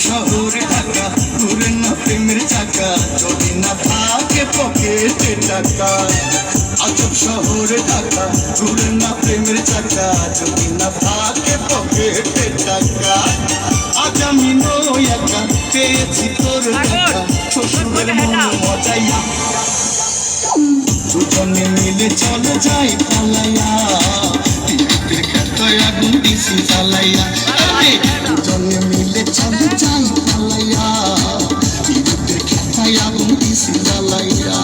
শহরে ঢাকা ঘুরে না প্রেমের চাকা যদি না থাকে পকেটে টাকা। আজব শহরে ঢাকা ঘুরে না প্রেমের চাকা যদি না থাকে পকেটে টাকা। আজ আমি নই একা পেয়েছি তোর টাকা শ্বশুরের মন মজাইয়া দুজনে মিলে চলে যাই পালাইয়া টিকিটের খেতায় আগুন দিছি জ্বালাইয়া দুজনে মিলে চলে যাই পালাইয়া টিকিটের খেতায় আগুন দিছি জ্বালাইয়া।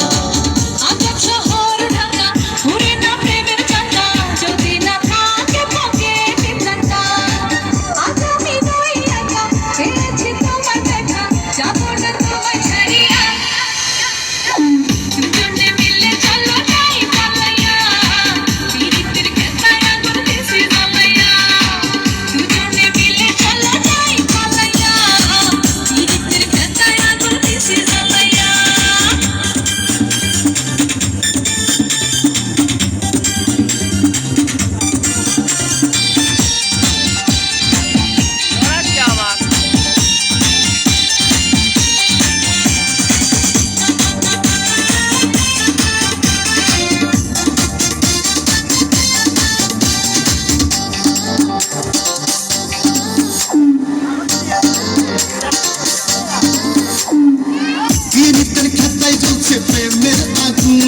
প্রেমের আগুন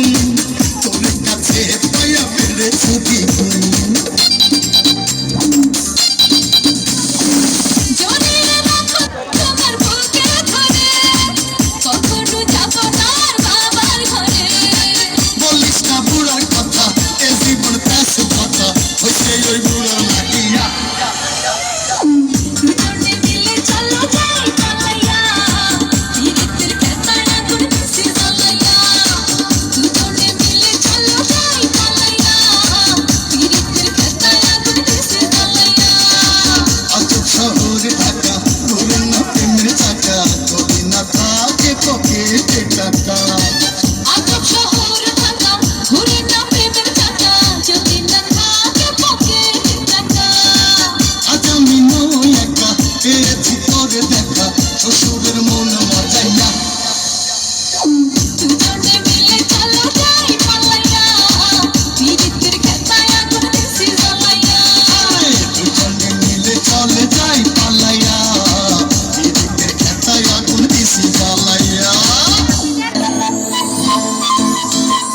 তোর কাছে পায়া পেরেছি দ্বিগুণ বলিস না বুড়ার কথা এ জীবন প্যাস কথা হইছে ওই বুড়ার লাগিয়া শ্বশুরের মন মজাইয়া দুজনে মিলে চলো যাই পালাইয়া টিকিটের খেতায় আগুন দিছি জ্বালাইয়া দুজনে মিলে চলে যাই